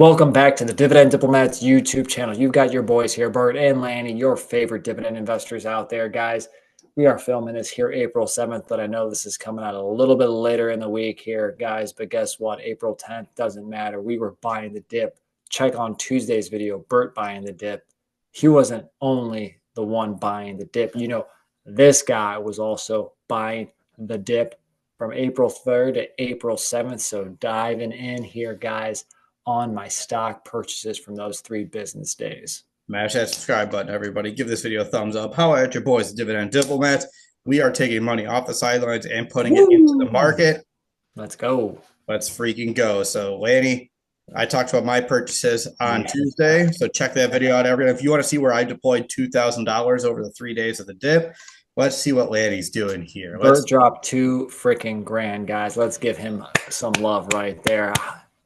Welcome back to the Dividend Diplomats YouTube channel. You've got your boys here, Bert and Lanny, your favorite dividend investors out there, guys. We are filming this here April 7th, but I know this is coming out a little bit later in the week here, guys. But guess what? April 10th doesn't matter. We were buying the dip. Check on Tuesday's video, Bert buying the dip. He wasn't only the one buying the dip. You know, this guy was also buying the dip from April 3rd to April 7th. So diving in here, guys, on my stock purchases from those 3 business days. Smash that subscribe button, everybody. Give this video a thumbs up. How at your boys, the Dividend Diplomats. We are taking money off the sidelines and putting it into the market. Let's go. Let's freaking go. So, Lanny, I talked about my purchases on Tuesday. So check that video out, everyone. If you want to see where I deployed $2,000 over the 3 days of the dip, let's see what Lanny's doing here. Bert dropped $2 freaking grand, guys. Let's give him some love right there.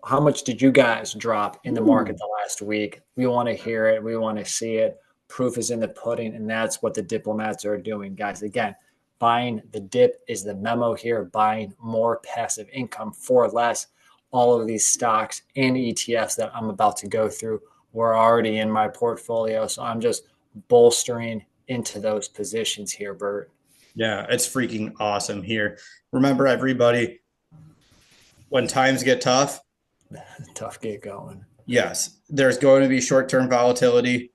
How much did you guys drop in the market the last week? We want to hear it. We want to see it. Proof is in the pudding, and that's what the diplomats are doing, guys. Again, buying the dip is the memo here. Buying more passive income for less. All of these stocks and ETFs that I'm about to go through were already in my portfolio, so I'm just bolstering into those positions here, Bert. Yeah, it's freaking awesome here. Remember, everybody, when times get tough, tough get going. Yes, there's going to be short-term volatility.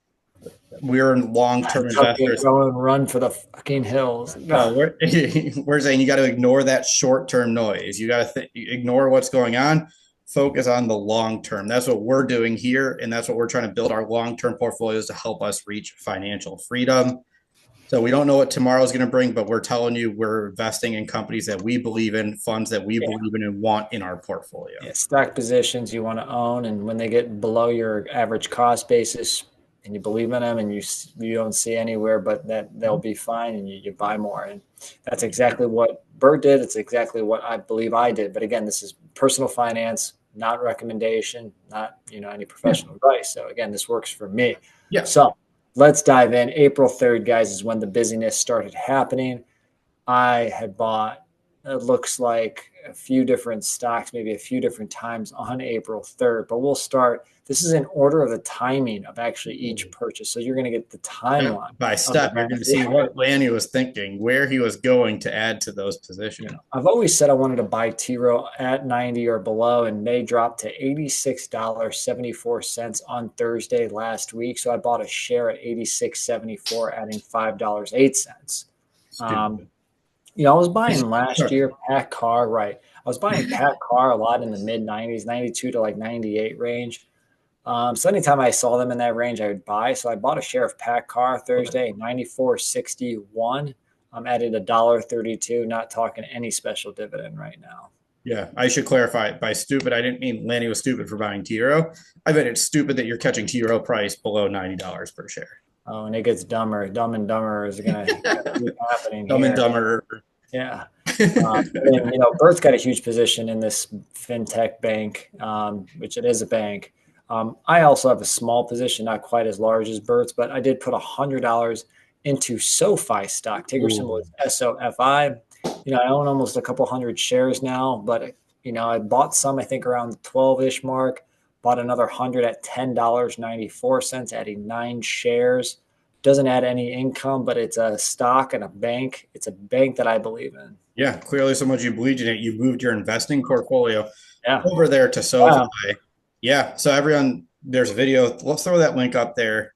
We're long-term investors. Go and run for the fucking hills. No, we're saying you got to ignore that short-term noise. You got to ignore what's going on. Focus on the long term. That's what we're doing here, and that's what we're trying to build our long-term portfolios to help us reach financial freedom. So we don't know what tomorrow is going to bring, but we're telling you we're investing in companies that we believe in, funds that we believe in and want in our portfolio. Yeah, stock positions you want to own, and when they get below your average cost basis and you believe in them and you don't see anywhere but that they'll be fine, and you buy more. And that's exactly what Bert did. It's exactly what I believe I did. But again, this is personal finance, not recommendation, not any professional advice. So again, this works for me. Yeah. So let's dive in. April 3rd, guys, is when the busyness started happening. I had bought, it looks like, a few different stocks, maybe a few different times on April 3rd. But we'll start. This is in order of the timing of actually each purchase. So you're going to get the timeline. By step, you're going to see what Lanny was thinking, where he was going to add to those positions. I've always said I wanted to buy T-Row at 90 or below, and they dropped to $86.74 on Thursday last week. So I bought a share at $86.74, adding $5.08. I was buying last year Pat Carr, right? I was buying Pat Carr a lot in the mid-90s, 92 to like 98 range. So anytime I saw them in that range, I would buy. So I bought a share of Pat Carr Thursday, 94.61. I'm added $1.32, not talking any special dividend right now. Yeah, I should clarify. By stupid, I didn't mean Lanny was stupid for buying T-Row. I bet it's stupid that you're catching T-Row price below $90 per share. Oh, and it gets dumber. Dumb and Dumber is going to keep happening. Dumb and Dumber. Yeah. And, Bert's got a huge position in this fintech bank, which it is a bank. I also have a small position, not quite as large as Bert's, but I did put $100 into SoFi stock. Ticker symbol is SOFI. I own almost a couple hundred shares now, but I bought some, I think, around the 12-ish mark. Bought another 100 at $10.94, adding 9 shares. Doesn't add any income, but it's a stock and a bank. It's a bank that I believe in. Yeah, clearly so much you believed in it. You moved your investing portfolio over there to SoFi. Wow. Yeah, so everyone, there's a video. Let's throw that link up there.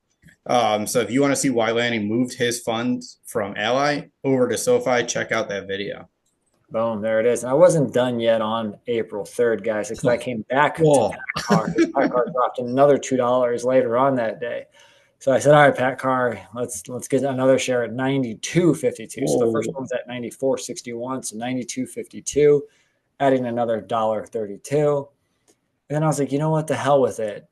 So if you want to see why Lanny moved his funds from Ally over to SoFi, check out that video. Boom, there it is. And I wasn't done yet on April 3rd, guys, because I came back to Pat Carr. Pat Carr dropped another $2 later on that day. So I said, all right, Pat Carr, let's get another share at $92.52. So the first one was at $94.61, so $92.52, adding another $1.32. And then I was like, you know what, the hell with it.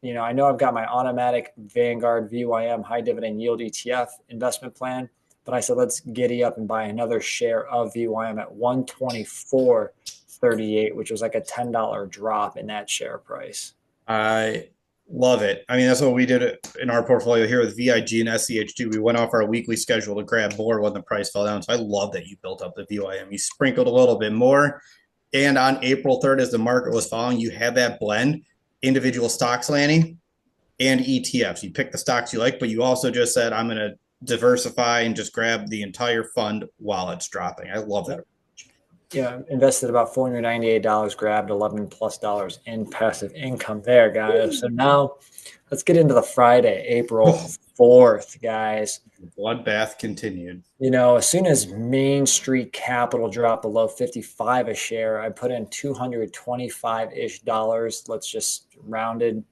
I know I've got my automatic Vanguard VYM high dividend yield ETF investment plan, but I said, let's giddy up and buy another share of VYM at $124.38, which was like a $10 drop in that share price. I love it. I mean, that's what we did in our portfolio here with VIG and SCH2. We went off our weekly schedule to grab more when the price fell down. So I love that you built up the VYM. You sprinkled a little bit more. And on April 3rd, as the market was falling, you had that blend. individual stocks, Lanny, and ETFs. You pick the stocks you like, but you also just said, I'm going to diversify and just grab the entire fund while it's dropping. I love that. Yeah, invested about $498, grabbed $11+ in passive income there, guys. So now let's get into the Friday, April 4th, guys. The bloodbath continued. As soon as Main Street Capital dropped below 55 a share, I put in $225-ish dollars. Let's just round it.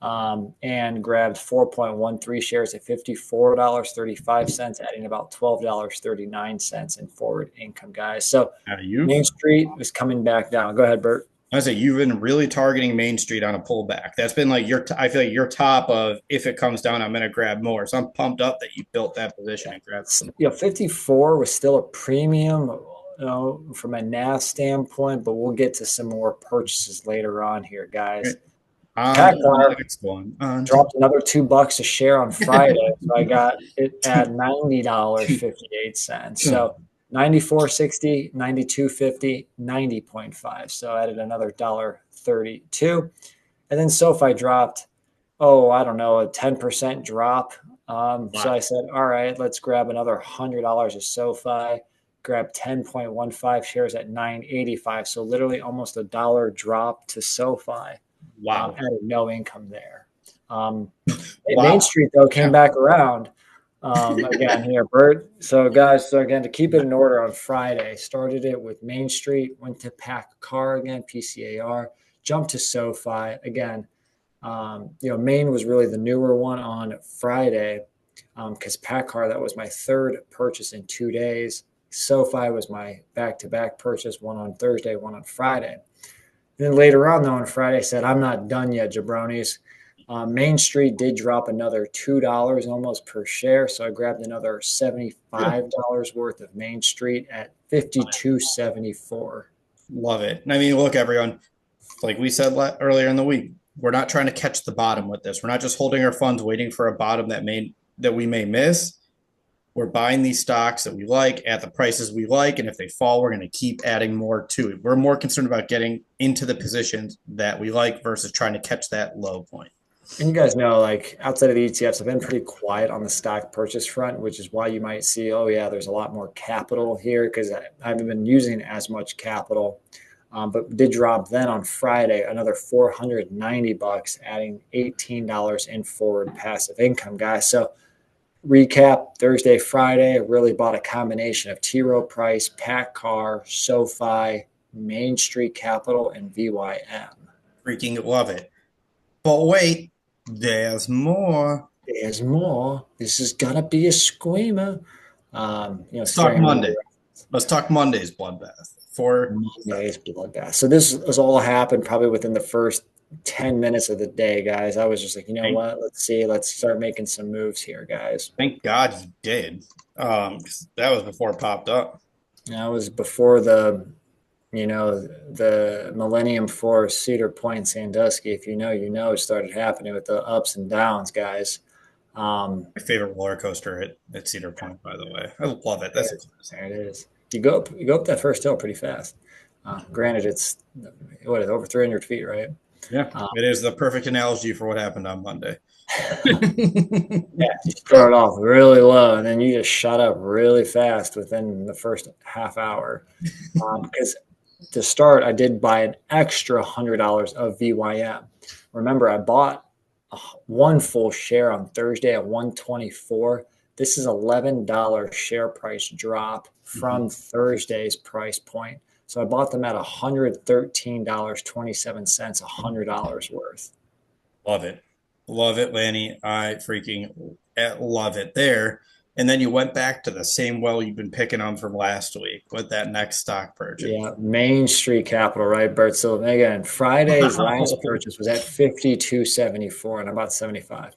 And grabbed 4.13 shares at $54.35, adding about $12.39 in forward income, guys. So Main Street was coming back down. Go ahead, Bert. I say you've been really targeting Main Street on a pullback. That's been like I feel like your top of, if it comes down, I'm going to grab more. So I'm pumped up that you built that position and grabbed. 54 was still a premium, from a NAV standpoint, but we'll get to some more purchases later on here, guys. PACCAR dropped another $2 a share on Friday, so I got it at $90.58. So 94.60, 92.50, 90.5. So I added another $1.32. And then SoFi dropped, I don't know, a 10% drop. So I said, all right, let's grab another $100 of SoFi, grab 10.15 shares at 9.85. So literally almost a dollar drop to SoFi. Wow. Added no income there. Main Street, though, came back around again here, Bert. So, guys, again, to keep it in order on Friday, started it with Main Street, went to PACCAR again, PCAR, jumped to SoFi again. Main was really the newer one on Friday because PACCAR, that was my third purchase in 2 days. SoFi was my back-to-back purchase, one on Thursday, one on Friday. Then later on, though, on Friday, I said, I'm not done yet, jabronis. Main Street did drop another $2 almost per share. So I grabbed another $75 worth of Main Street at $52.74. Love it. And I mean, look, everyone, like we said earlier in the week, we're not trying to catch the bottom with this. We're not just holding our funds waiting for a bottom that we may miss. We're buying these stocks that we like at the prices we like. And if they fall, we're going to keep adding more to it. We're more concerned about getting into the positions that we like versus trying to catch that low point. And you guys know, like outside of the ETFs, I've been pretty quiet on the stock purchase front, which is why you might see, there's a lot more capital here because I haven't been using as much capital. But did drop then on Friday another $490, adding $18 in forward passive income, guys. So recap, Thursday, Friday, really bought a combination of T. Rowe Price, PACCAR, SoFi, Main Street Capital, and VYM. Freaking love it. But wait, there's more. There's more. This is going to be a screamer. Let's talk Monday. Let's talk Monday's bloodbath. Monday's bloodbath. So this has all happened probably within the first 10 minutes of the day, guys. I was just like, what? Let's start making some moves here, guys. Thank God you did. That was before it popped up. That was before the Millennium Force, Cedar Point, Sandusky. If you know, it started happening with the ups and downs, guys. My favorite roller coaster at Cedar Point, by the way. I love it. There it is. You go up that first hill pretty fast. Granted, it's over 300 feet, right? Yeah, it is the perfect analogy for what happened on Monday. Yeah, you start off really low, and then you just shot up really fast within the first half hour. Because to start, I did buy an extra $100 of VYM. Remember, I bought one full share on Thursday at $124. This is $11 share price drop from Thursday's price point. So I bought them at $113.27, $100 worth. Love it. Love it, Lanny. I freaking love it there. And then you went back to the same well you've been picking on from last week with that next stock purchase. Yeah, Main Street Capital, right, Bert? So again, Friday's last purchase was at $52.74 and about 75.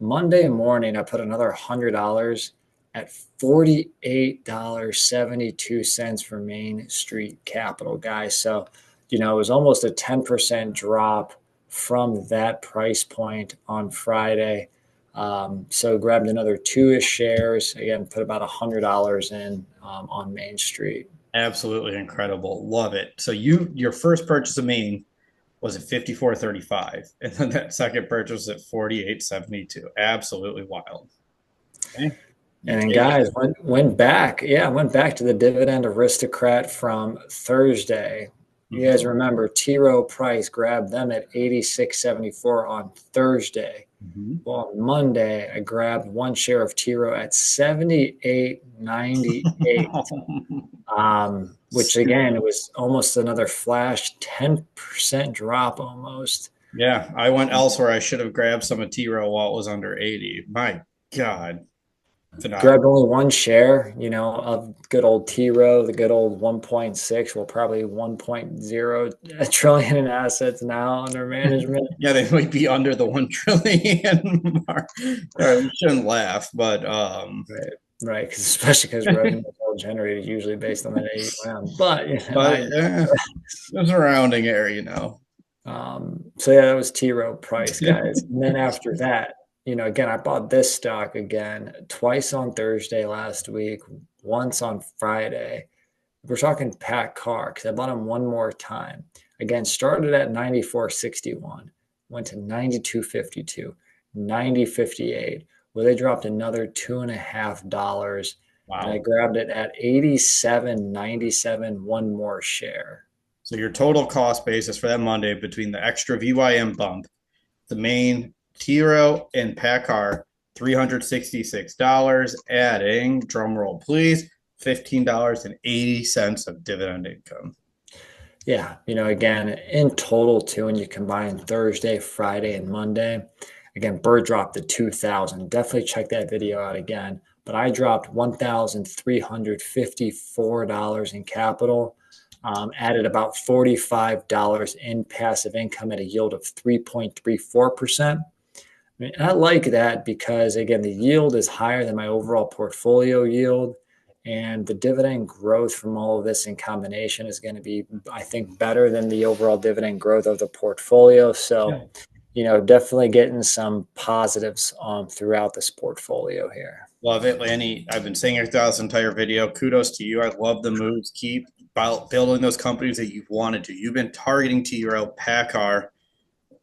Monday morning, I put another $100 at $48.72 for Main Street Capital, guys. So, it was almost a 10% drop from that price point on Friday. So grabbed another 2-ish shares. Again, put about $100 in on Main Street. Absolutely incredible. Love it. So your first purchase of Main was at 54.35, and then that second purchase was at 48.72. Absolutely wild. Okay. You And then take guys it. went back. Yeah, went back to the Dividend Aristocrat from Thursday. You guys Mhm. remember T. Rowe Price grabbed them at 86.74 on Thursday. Mhm. Well, on Monday, I grabbed one share of T. Rowe at 78.98. Which again, it was almost another flash 10% drop almost. Yeah, I went elsewhere. I should have grabbed some of T Row while it was under 80. My God, phenomenal. Grabbed only one share, of good old T Row, the good old 1.6, well, probably 1.0 trillion in assets now under management. Yeah, they might be under the 1 trillion mark. We shouldn't laugh, but Right, right, because especially because revenue is all generated usually based on that AUM. But but I the surrounding area. so yeah, that was T Rowe Price, guys. And then after that, again, I bought this stock again twice on Thursday last week, once on Friday. We're talking Pat Carr because I bought him one more time. Again, started at 94.61, went to 92.52, 90.58, where they dropped another $2.50, and I Wow. grabbed it at 87.97, one more share. So your total cost basis for that Monday between the extra VYM bump, the main Tiro and Packard, $366, adding, drum roll please, $15.80 of dividend income. Yeah, again, in total too, when you combine Thursday, Friday, and Monday, again, Bird dropped the 2,000. Definitely check that video out again. But I dropped $1,354 in capital, added about $45 in passive income at a yield of 3.34%. I mean, I like that because, again, the yield is higher than my overall portfolio yield. And the dividend growth from all of this in combination is going to be, I think, better than the overall dividend growth of the portfolio. So, Yeah. definitely getting some positives throughout this portfolio here. Love it, Lanny. I've been saying it throughout this entire video. Kudos to you. I love the moves. Keep building those companies that you've wanted to. You've been targeting T-Row, PACCAR,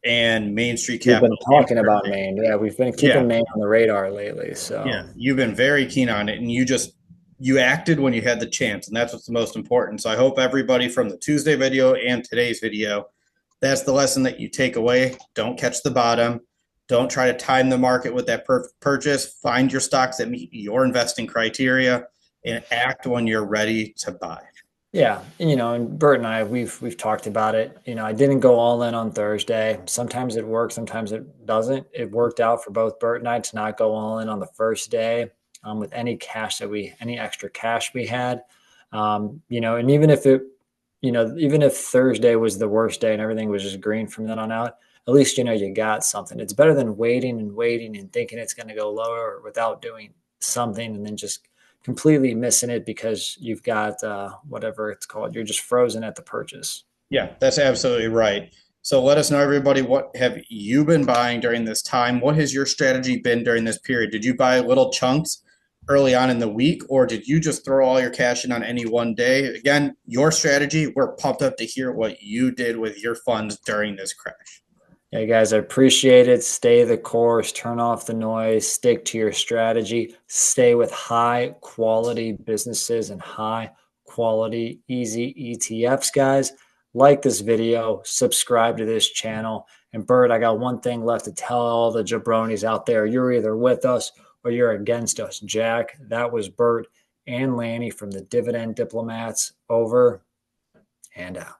and Main Street We've been Capital in talking about particular. Maine. Yeah, we've been Yeah, keeping Maine on the radar lately. yeah. So, You've been very keen on it, and you acted when you had the chance, and that's what's the most important. So I hope everybody from the Tuesday video and today's video, that's the lesson that you take away. Don't catch the bottom. Don't try to time the market with that perfect purchase. Find your stocks that meet your investing criteria and act when you're ready to buy. yeah, and Bert and I, we've talked about it. I didn't go all in on Thursday. Sometimes it works, sometimes it doesn't. It worked out for both Bert and I to not go all in on the first day with any extra cash we had. And even if Thursday was the worst day and everything was just green from then on out, at least you got something. It's better than waiting and waiting and thinking it's going to go lower without doing something and then just completely missing it because you've got whatever it's called. You're just frozen at the purchase. Yeah, that's absolutely right. So let us know, everybody, what have you been buying during this time? What has your strategy been during this period? Did you buy little chunks early on in the week, or did you just throw all your cash in on any one day? Again, your strategy, we're pumped up to hear what you did with your funds during this crash. Hey guys, I appreciate it. Stay the course, turn off the noise, stick to your strategy, stay with high quality businesses and high quality easy ETFs, guys. Like this video, subscribe to this channel. And Bert, I got one thing left to tell all the jabronis out there. You're either with us or you're against us. Jack, that was Bert and Lanny from the Dividend Diplomats. Over and out.